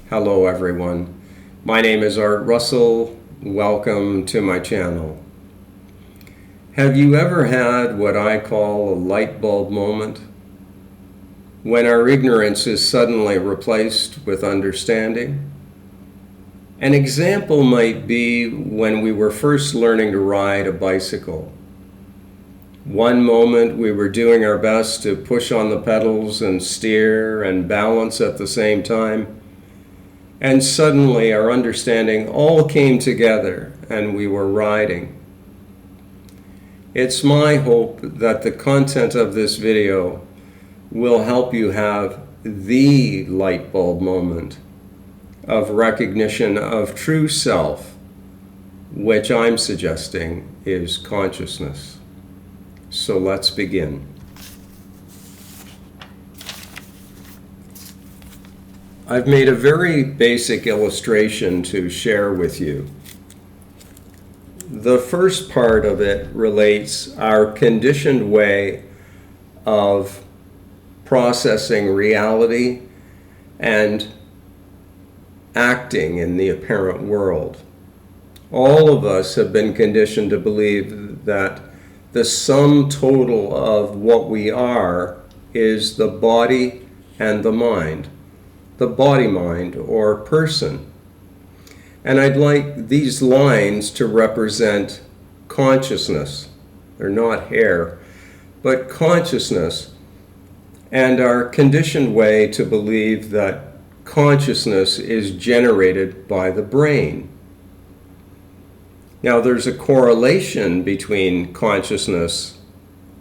Hello everyone. My name is Art Russell. Welcome to my channel. Have you ever had what I call a light bulb moment? When our ignorance is suddenly replaced with understanding? An example might be when we were first learning to ride a bicycle. One moment we were doing our best to push on the pedals and steer and balance at the same time. And suddenly our understanding all came together and we were riding. It's my hope that the content of this video will help you have the light bulb moment of recognition of true self, which I'm suggesting is consciousness. So let's begin. I've made a very basic illustration to share with you. The first part of it relates our conditioned way of processing reality and acting in the apparent world. All of us have been conditioned to believe that the sum total of what we are is the body and the mind. The body, mind, or person. And I'd like these lines to represent consciousness. They're not hair, but consciousness, and our conditioned way to believe that consciousness is generated by the brain. Now, there's a correlation between consciousness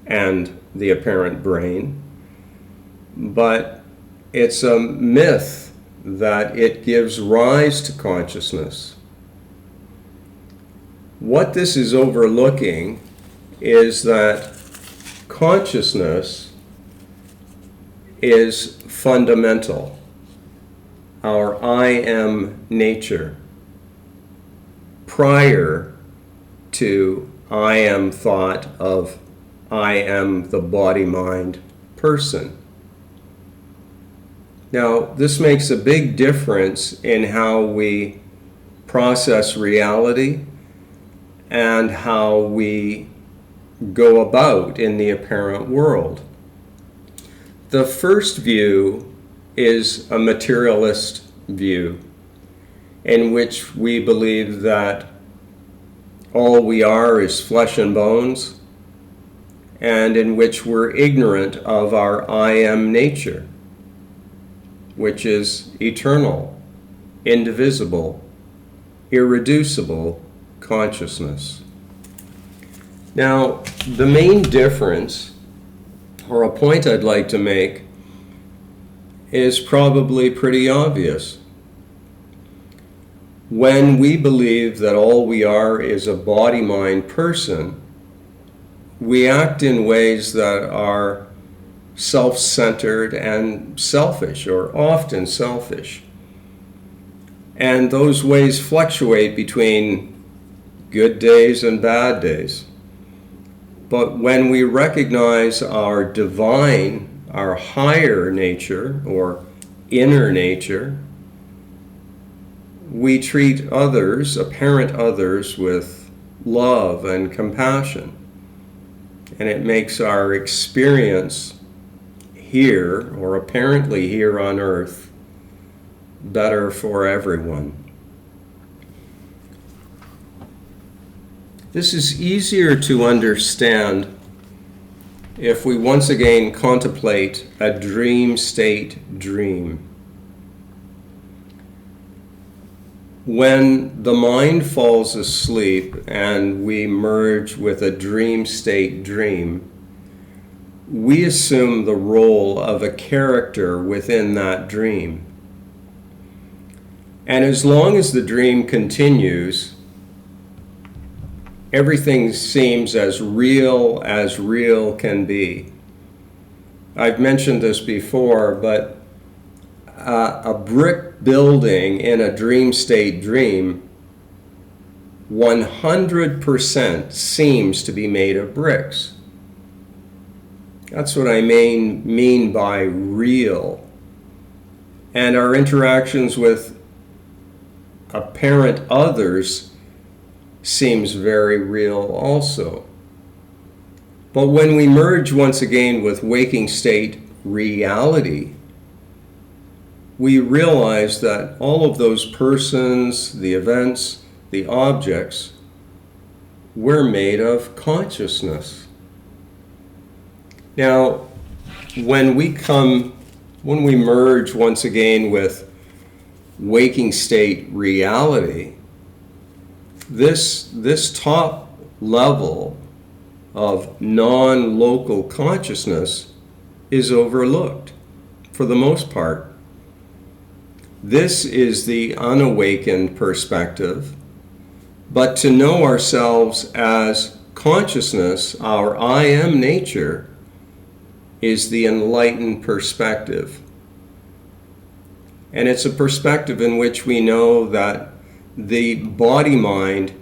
and the apparent brain, but it's a myth that it gives rise to consciousness. What this is overlooking is that consciousness is fundamental, our I am nature, prior to I am thought of I am the body-mind person. Now, this makes a big difference in how we process reality and how we go about in the apparent world. The first view is a materialist view, in which we believe that all we are is flesh and bones, and in which we're ignorant of our I am nature, which is eternal, indivisible, irreducible consciousness. Now, the main difference, or a point I'd like to make, is probably pretty obvious. When we believe that all we are is a body-mind person, we act in ways that are self-centered and selfish, or often selfish. And those ways fluctuate between good days and bad days. But when we recognize our divine, our higher nature, or inner nature, we treat others, apparent others, with love and compassion. And it makes our experience here, or apparently here on earth, better for everyone. This is easier to understand if we once again contemplate a dream state dream. When the mind falls asleep and we merge with a dream state dream, we assume the role of a character within that dream. And as long as the dream continues, everything seems as real can be. I've mentioned this before, but a brick building in a dream state dream 100% seems to be made of bricks. That's what I mean by real. And our interactions with apparent others seems very real also. But when we merge once again with waking state reality, we realize that all of those persons, the events, the objects, were made of consciousness. Now, when we merge once again with waking state reality, this top level of non-local consciousness is overlooked for the most part. This is the unawakened perspective, but to know ourselves as consciousness, our I am nature, is the enlightened perspective. And it's a perspective in which we know that the body-mind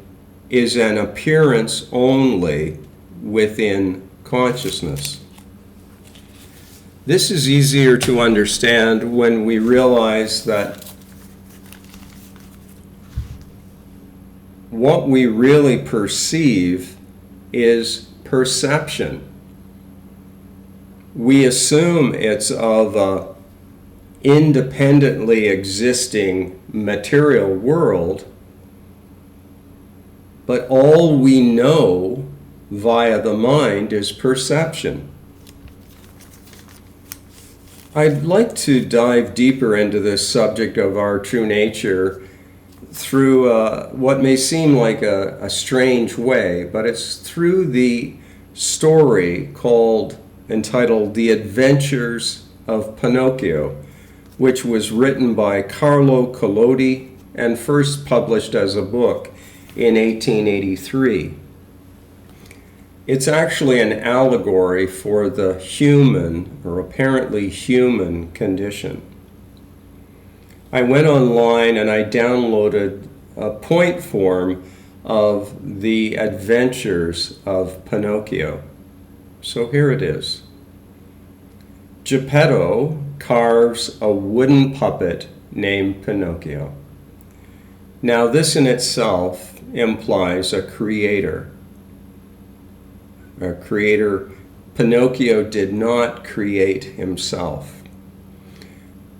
is an appearance only within consciousness. This is easier to understand when we realize that what we really perceive is perception. We assume it's of an independently existing material world, but all we know via the mind is perception. I'd like to dive deeper into this subject of our true nature through what may seem like a strange way, but it's through the story entitled The Adventures of Pinocchio, which was written by Carlo Collodi and first published as a book in 1883. It's actually an allegory for the human, or apparently human, condition. I went online and I downloaded a point form of the adventures of Pinocchio. So here it is. Geppetto carves a wooden puppet named Pinocchio. Now this in itself implies a creator. A creator. Pinocchio did not create himself.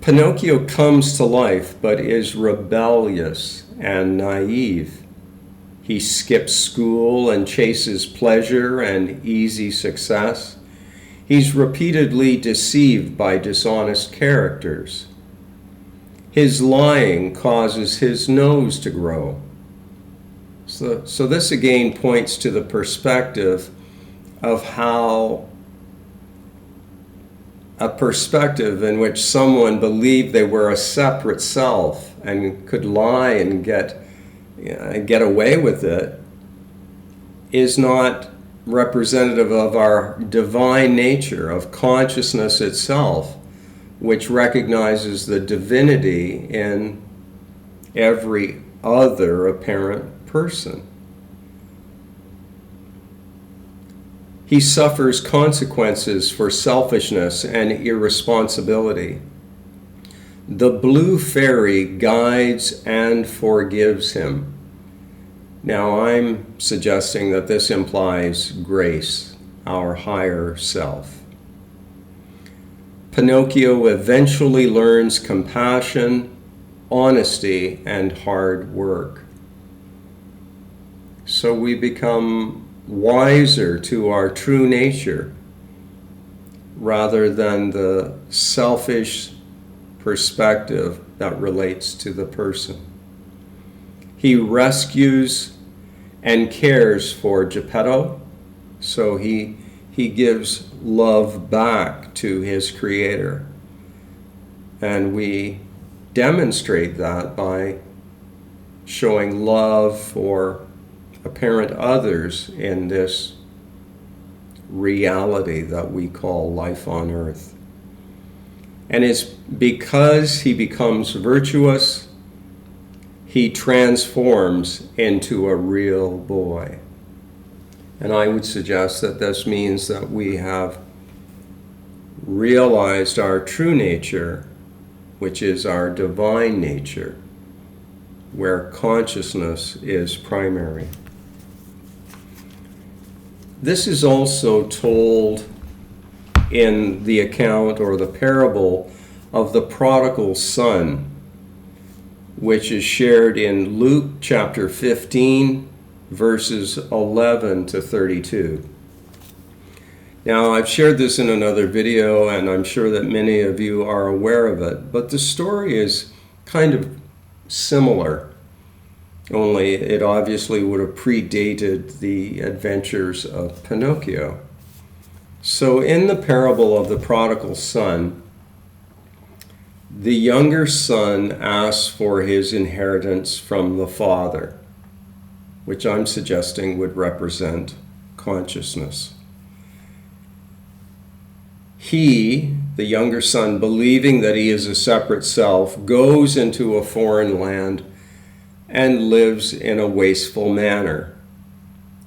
Pinocchio comes to life but is rebellious and naive. He skips school and chases pleasure and easy success. He's repeatedly deceived by dishonest characters. His lying causes his nose to grow. So this again points to the perspective of how a perspective in which someone believed they were a separate self and could lie and get away with it is not representative of our divine nature, of consciousness itself, which recognizes the divinity in every other apparent person. He suffers consequences for selfishness and irresponsibility. The blue fairy guides and forgives him. Now I'm suggesting that this implies grace, our higher self. Pinocchio eventually learns compassion, honesty, and hard work. So we become wiser to our true nature rather than the selfish perspective that relates to the person. He rescues and cares for Geppetto, so he gives love back to his creator. And we demonstrate that by showing love for apparent others in this reality that we call life on earth. And it's because he becomes virtuous, he transforms into a real boy. And I would suggest that this means that we have realized our true nature, which is our divine nature, where consciousness is primary. This is also told in the account or the parable of the prodigal son, which is shared in Luke chapter 15, verses 11 to 32. Now, I've shared this in another video, and I'm sure that many of you are aware of it, but the story is kind of similar, only it obviously would have predated the adventures of Pinocchio. So in the parable of the prodigal son, the younger son asks for his inheritance from the father, which I'm suggesting would represent consciousness. He, the younger son, believing that he is a separate self, goes into a foreign land and lives in a wasteful manner.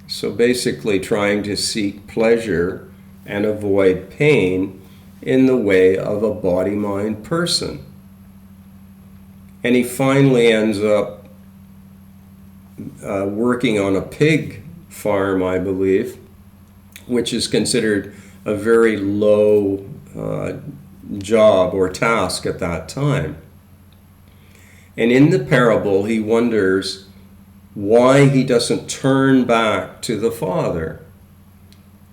So basically trying to seek pleasure and avoid pain in the way of a body-mind person. And he finally ends up working on a pig farm, I believe, which is considered a very low job or task at that time. And in the parable, he wonders why he doesn't turn back to the Father,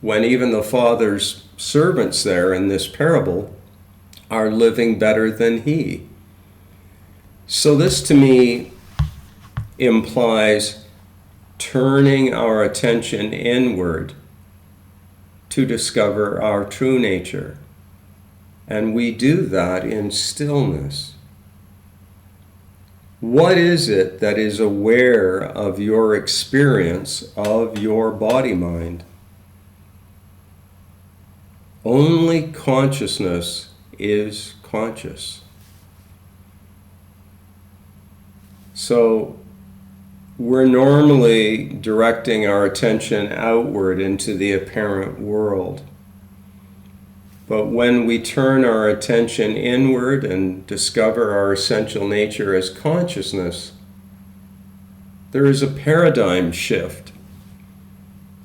when even the Father's servants there in this parable are living better than he. So this to me implies turning our attention inward to discover our true nature. And we do that in stillness. What is it that is aware of your experience of your body-mind? Only consciousness is conscious. So we're normally directing our attention outward into the apparent world. But when we turn our attention inward and discover our essential nature as consciousness, there is a paradigm shift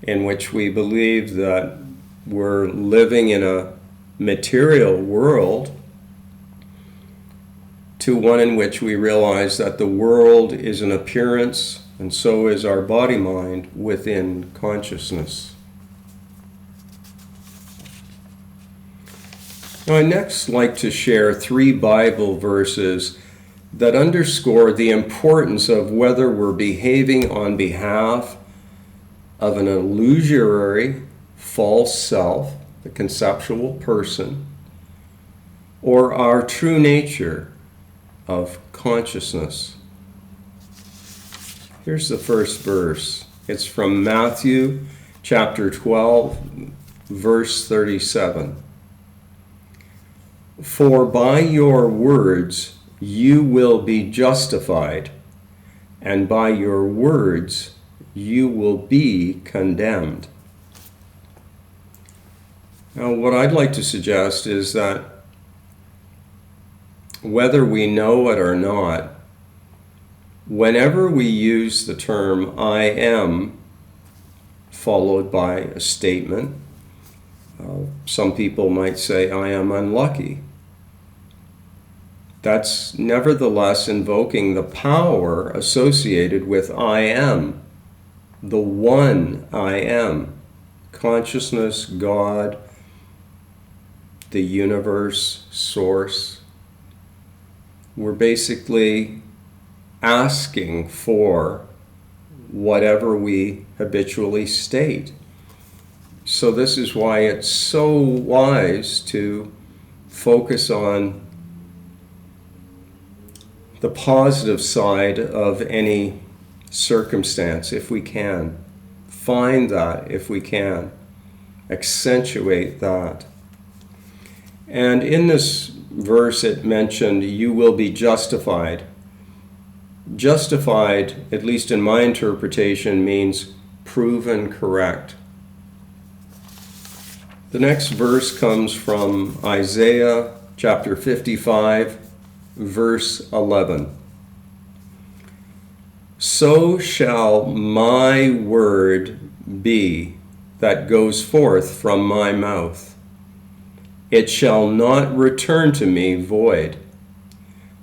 in which we believe that we're living in a material world to one in which we realize that the world is an appearance, and so is our body-mind within consciousness. Now, I'd next like to share 3 Bible verses that underscore the importance of whether we're behaving on behalf of an illusory false self, the conceptual person, or our true nature of consciousness. Here's the first verse. It's from Matthew chapter 12, verse 37. For by your words you will be justified, and by your words you will be condemned. Now, what I'd like to suggest is that whether we know it or not, whenever we use the term I am, followed by a statement, some people might say, I am unlucky. That's nevertheless invoking the power associated with I am, the one I am, consciousness, God, the universe, source. We're basically asking for whatever we habitually state. So this is why it's so wise to focus on the positive side of any circumstance if we can. Find that if we can. Accentuate that. And in this verse it mentioned, you will be justified. Justified, at least in my interpretation, means proven correct. The next verse comes from Isaiah chapter 55, verse 11. So shall my word be that goes forth from my mouth. It shall not return to me void,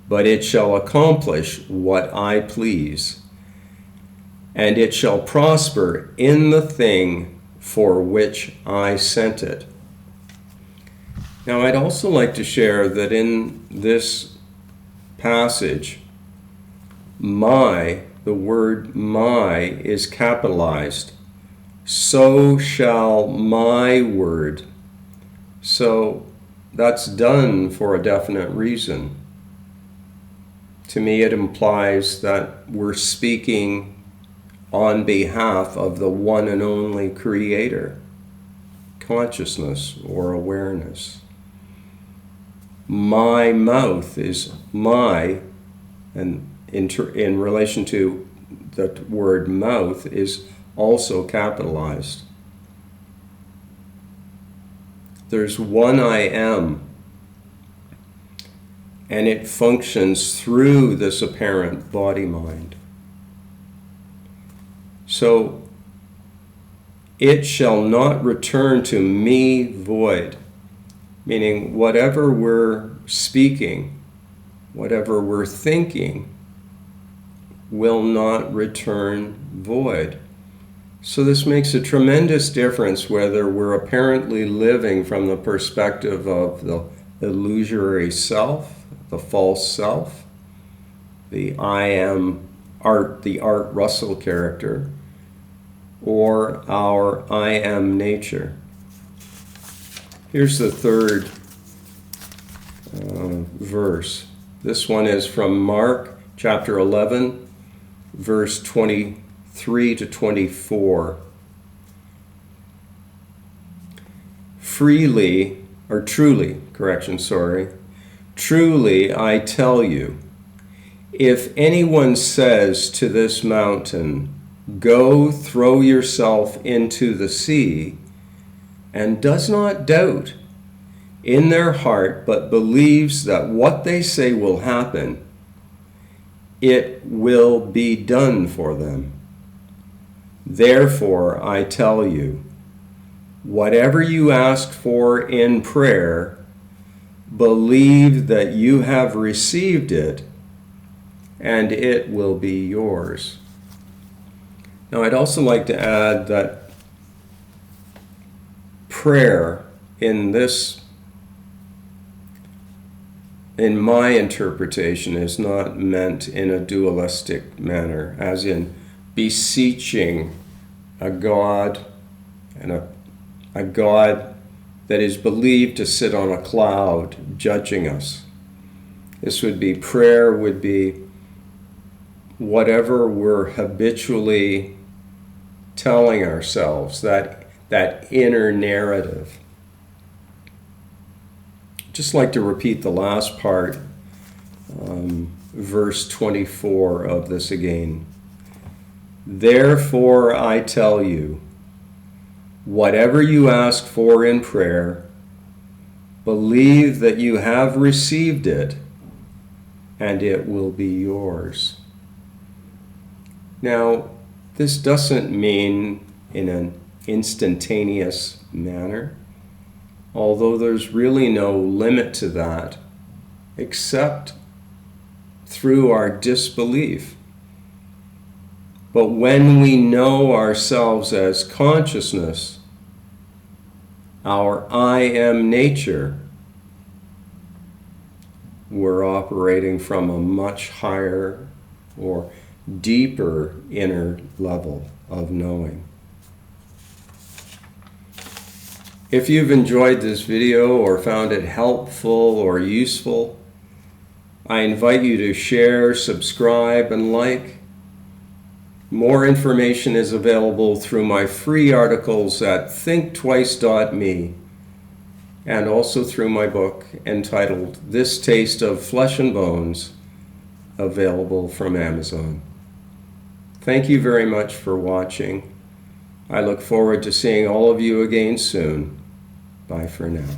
but it shall accomplish what I please, and it shall prosper in the thing for which I sent it. Now, I'd also like to share that in this passage, the word my is capitalized. So shall my word. So that's done for a definite reason. To me, it implies that we're speaking on behalf of the one and only Creator, consciousness or awareness. My mouth is my, and in relation to the word mouth, is also capitalized. There's one I am, and it functions through this apparent body-mind. So, it shall not return to me void, meaning whatever we're speaking, whatever we're thinking, will not return void. So this makes a tremendous difference whether we're apparently living from the perspective of the illusory self, the false self, the I am the Art Russell character, or our I am nature. Here's the third verse. This one is from Mark chapter 11, verse 23 to 24. Truly, I tell you, if anyone says to this mountain, go throw yourself into the sea, and does not doubt in their heart, but believes that what they say will happen, it will be done for them. Therefore, I tell you, whatever you ask for in prayer, believe that you have received it, and it will be yours. Now, I'd also like to add that prayer in my interpretation, is not meant in a dualistic manner, as in beseeching a God, and a God that is believed to sit on a cloud judging us. Prayer would be whatever we're habitually telling ourselves, that inner narrative. Just like to repeat the last part, verse 24 of this again. Therefore I tell you, whatever you ask for in prayer, believe that you have received it, and it will be yours. Now, this doesn't mean in an instantaneous manner, although there's really no limit to that, except through our disbelief. But when we know ourselves as consciousness, our I am nature, we're operating from a much higher or deeper inner level of knowing. If you've enjoyed this video or found it helpful or useful, I invite you to share, subscribe, and like. More information is available through my free articles at thinktwice.me, and also through my book entitled This Taste of Flesh and Bones, available from Amazon. Thank you very much for watching. I look forward to seeing all of you again soon. Bye for now.